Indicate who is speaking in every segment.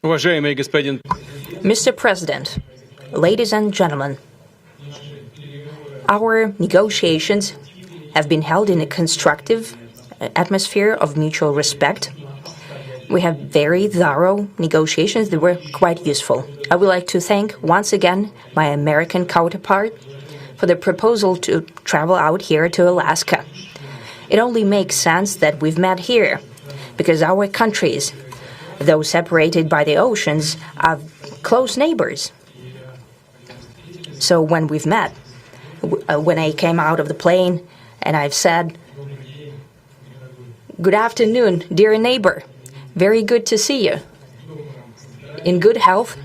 Speaker 1: Mr. President, ladies and gentlemen, our negotiations have been held in a constructive atmosphere of mutual respect. We have very thorough negotiations that were quite useful. I would like to thank once again my American counterpart for the proposal to travel out here to Alaska. It only makes sense that we've met here, because our countries, though separated by the oceans, are close neighbors. So when we've met, when I came out of the plane and I've said, "Good afternoon, dear neighbor. Very good to see you. In good health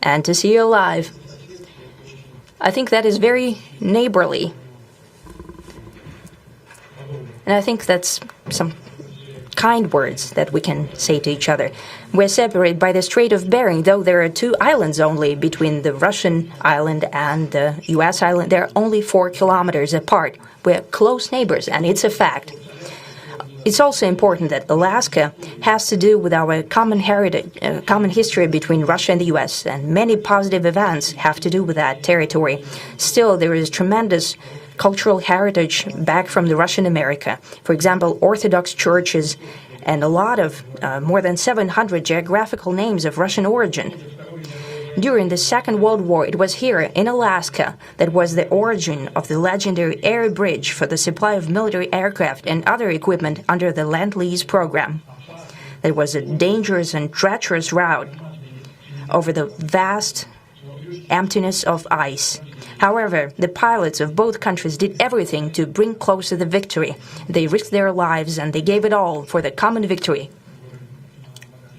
Speaker 1: and to see you alive." I think that is very neighborly. And I think that's some kind words that we can say to each other. We're separated by the Strait of Bering, though there are 2 islands only between the Russian island and the U.S. island. They're only 4 kilometers apart. We're close neighbors, and it's a fact. It's also important that Alaska has to do with our common heritage, common history between Russia and the U.S., and many positive events have to do with that territory. Still, there is tremendous cultural heritage back from the Russian America. For example, Orthodox churches and a lot of, more than 700 geographical names of Russian origin. During the Second World War, it was here in Alaska that was the origin of the legendary air bridge for the supply of military aircraft and other equipment under the Lend-Lease program. It was a dangerous and treacherous route over the vast emptiness of ice. However, the pilots of both countries did everything to bring closer the victory. They risked their lives and they gave it all for the common victory.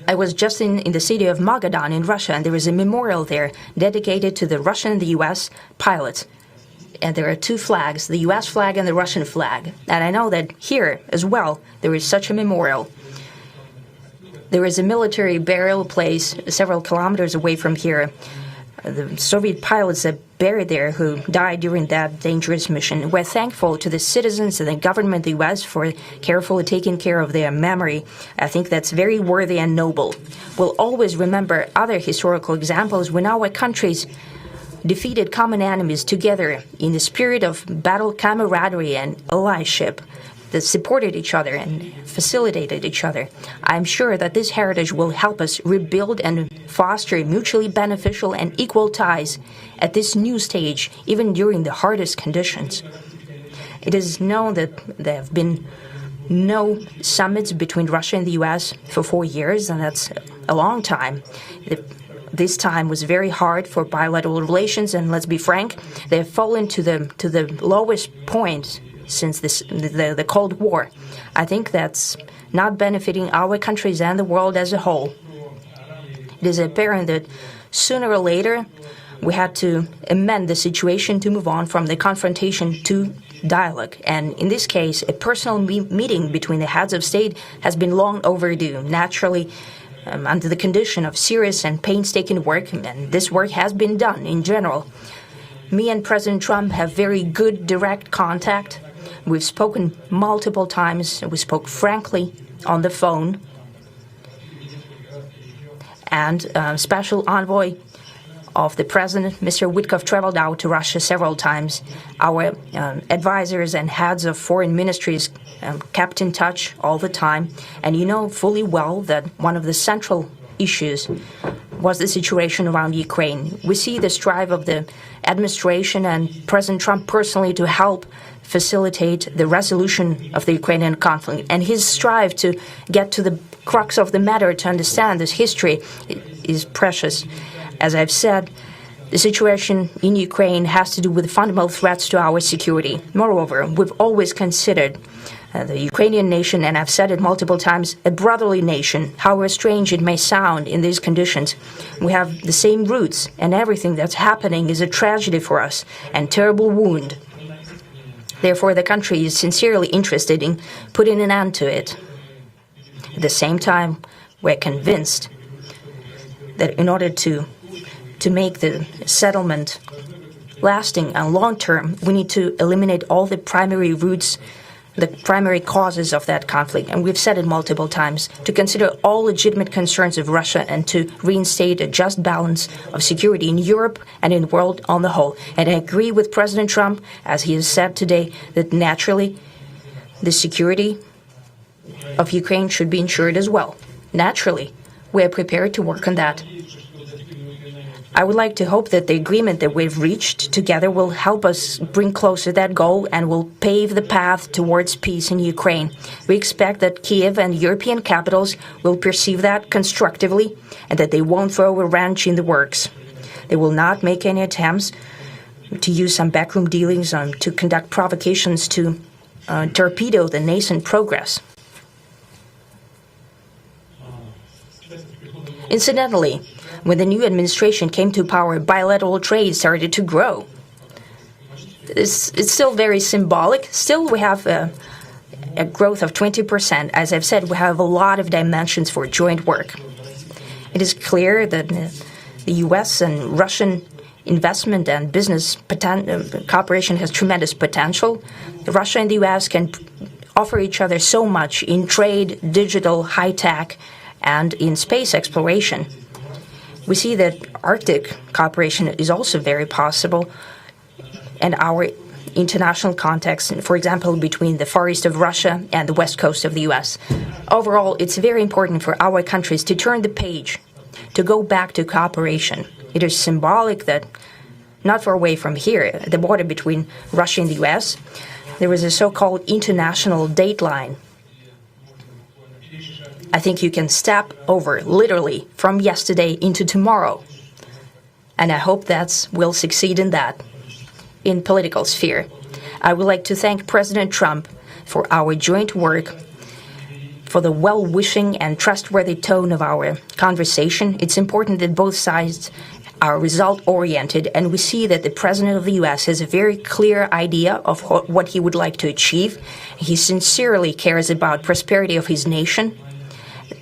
Speaker 1: I was just in the city of Magadan in Russia, and there is a memorial there dedicated to the Russian and the U.S. pilots. And there are 2 flags, the U.S. flag and the Russian flag. And I know that here as well there is such a memorial. There is a military burial place several kilometers away from here. The Soviet pilots that buried there who died during that dangerous mission. We're thankful to the citizens and the government of the U.S. for carefully taking care of their memory. I think that's very worthy and noble. We'll always remember other historical examples when our countries defeated common enemies together in the spirit of battle camaraderie and allyship that supported each other and facilitated each other. I'm sure that this heritage will help us rebuild and foster mutually beneficial and equal ties at this new stage, even during the hardest conditions. It is known that there have been no summits between Russia and the U.S. for 4 years, and that's a long time. This time was very hard for bilateral relations, and let's be frank, they have fallen to the lowest point since the Cold War. I think that's not benefiting our countries and the world as a whole. It is apparent that sooner or later we had to amend the situation to move on from the confrontation to dialogue. And in this case, a personal meeting between the heads of state has been long overdue, naturally under the condition of serious and painstaking work, and this work has been done in general. Me and President Trump have very good direct contact. We've spoken multiple times. We spoke frankly on the phone. And Special Envoy of the President, Mr. Witkoff, traveled out to Russia several times. Our advisors and heads of foreign ministries kept in touch all the time. And you know fully well that one of the central issues was the situation around Ukraine. We see the strive of the administration and President Trump personally to help facilitate the resolution of the Ukrainian conflict. And his strive to get to the crux of the matter, to understand this history, is precious. As I've said, the situation in Ukraine has to do with fundamental threats to our security. Moreover, we've always considered the Ukrainian nation, and I've said it multiple times, a brotherly nation, however strange it may sound in these conditions. We have the same roots, and everything that's happening is a tragedy for us and terrible wound. Therefore, the country is sincerely interested in putting an end to it. At the same time, we're convinced that in order to make the settlement lasting and long-term, we need to eliminate all the primary roots the primary causes of that conflict, and we've said it multiple times, to consider all legitimate concerns of Russia and to reinstate a just balance of security in Europe and in the world on the whole. And I agree with President Trump, as he has said today, that naturally the security of Ukraine should be ensured as well. Naturally, we are prepared to work on that. I would like to hope that the agreement that we've reached together will help us bring closer that goal and will pave the path towards peace in Ukraine. We expect that Kiev and European capitals will perceive that constructively and that they won't throw a wrench in the works. They will not make any attempts to use some backroom dealings to conduct provocations to torpedo the nascent progress. Incidentally, when the new administration came to power, bilateral trade started to grow. It's still very symbolic. Still, we have a growth of 20%. As I've said, we have a lot of dimensions for joint work. It is clear that the U.S. and Russian investment and business cooperation has tremendous potential. Russia and the U.S. can offer each other so much in trade, digital, high-tech, and in space exploration. We see that Arctic cooperation is also very possible, and our international context, for example, between the Far East of Russia and the West Coast of the U.S. Overall, it's very important for our countries to turn the page, to go back to cooperation. It is symbolic that not far away from here, at the border between Russia and the U.S., there was a so-called international date line. I think you can step over, literally, from yesterday into tomorrow. And I hope we'll succeed in that, in political sphere. I would like to thank President Trump for our joint work, for the well-wishing and trustworthy tone of our conversation. It's important that both sides are result-oriented, and we see that the President of the U.S. has a very clear idea of what he would like to achieve. He sincerely cares about prosperity of his nation.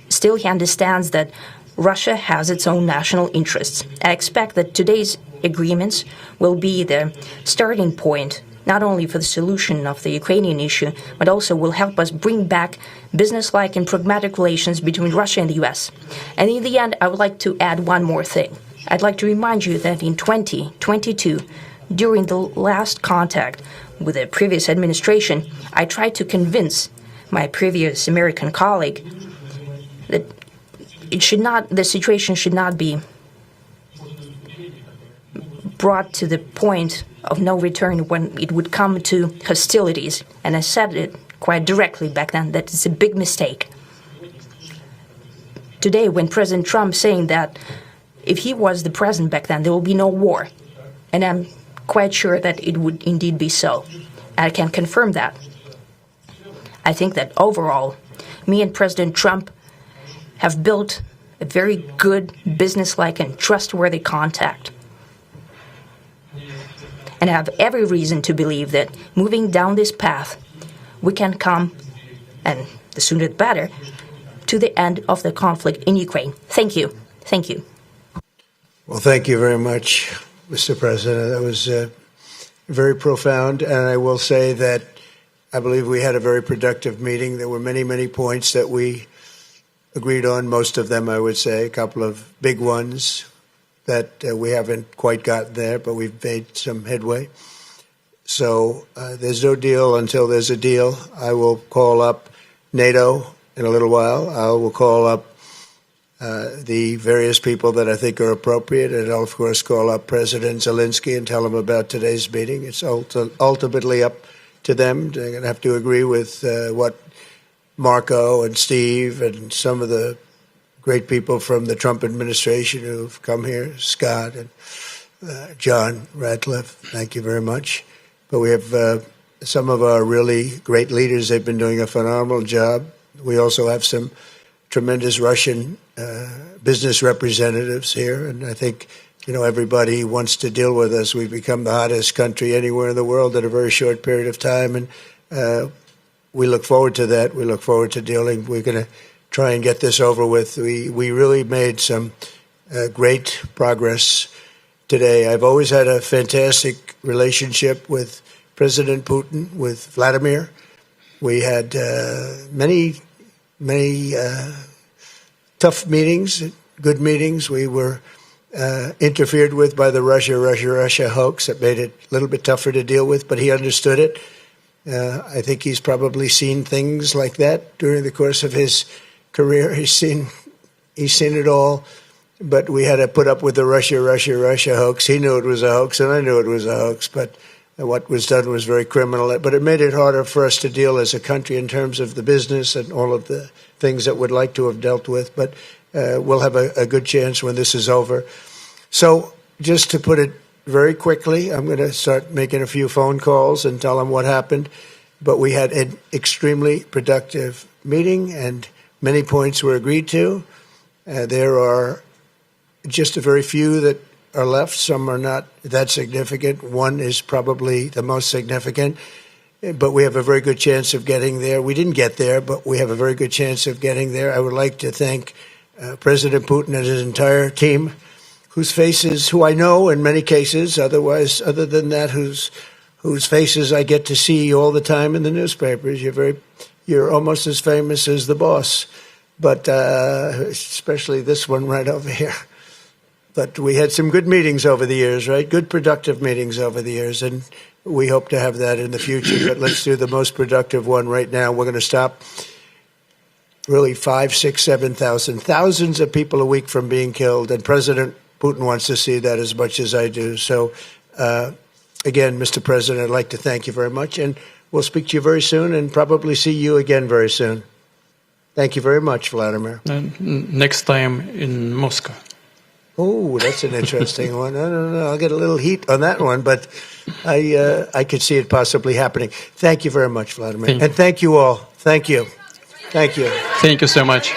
Speaker 1: Still, he understands that Russia has its own national interests. I expect that today's agreements will be the starting point, not only for the solution of the Ukrainian issue, but also will help us bring back business-like and pragmatic relations between Russia and the U.S. And in the end, I would like to add one more thing. I'd like to remind you that in 2022, during the last contact with the previous administration, I tried to convince my previous American colleague that the situation should not be brought to the point of no return when it would come to hostilities. And I said it quite directly back then that it's a big mistake. Today, when President Trump saying that if he was the president back then, there will be no war. And I'm quite sure that it would indeed be so. I can confirm that. I think that overall, me and President Trump have built a very good, business-like and trustworthy contact. And I have every reason to believe that moving down this path, we can come, and the sooner the better, to the end of the conflict in Ukraine. Thank you. Thank you.
Speaker 2: Well, thank you very much, Mr. President. That was very profound. And I will say that I believe we had a very productive meeting. There were many, many points that we agreed on, most of them, I would say, a couple of big ones that we haven't quite gotten there, but we've made some headway. So there's no deal until there's a deal. I will call up NATO in a little while. I will call up the various people that I think are appropriate, and I'll, of course, call up President Zelensky and tell him about today's meeting. It's ultimately up to them. They're going to have to agree with what Marco and Steve and some of the great people from the Trump administration who've come here, Scott and John Ratcliffe, thank you very much. But we have some of our really great leaders. They've been doing a phenomenal job. We also have some tremendous Russian business representatives here, and I think everybody wants to deal with us. We've become the hottest country anywhere in the world in a very short period of time, and we look forward to that. We look forward to dealing. We're going to try and get this over with. We really made some great progress today. I've always had a fantastic relationship with President Putin, with Vladimir. We had many tough meetings, good meetings. We were interfered with by the Russia hoax that made it a little bit tougher to deal with, but he understood it. I think he's probably seen things like that during the course of his career. He's seen it all, but we had to put up with the Russia hoax. He knew it was a hoax, and I knew it was a hoax, but what was done was very criminal. But it made it harder for us to deal as a country in terms of the business and all of the things that we'd like to have dealt with. But we'll have a good chance when this is over. So just to put it very quickly, I'm going to start making a few phone calls and tell them what happened. But we had an extremely productive meeting, and many points were agreed to. There are just a very few that are left. Some are not that significant. One is probably the most significant, but we have a very good chance of getting there. We didn't get there, but we have a very good chance of getting there. I would like to thank President Putin and his entire team, who I know in many cases, other than that, whose faces I get to see all the time in the newspapers. You're almost as famous as the boss, but especially this one right over here. But we had some good meetings over the years, right? Good, productive meetings over the years, and we hope to have that in the future. But let's do the most productive one right now. We're going to stop really 5, 6, 7,000, thousands of people a week from being killed, and President Putin wants to see that as much as I do. So, again, Mr. President, I'd like to thank you very much, and we'll speak to you very soon and probably see you again very soon. Thank you very much, Vladimir.
Speaker 3: Next time in Moscow.
Speaker 2: Oh, that's an interesting one. I don't know. I'll get a little heat on that one, but I could see it possibly happening. Thank you very much, Vladimir. And thank you all. Thank you. Thank you.
Speaker 3: Thank you so much.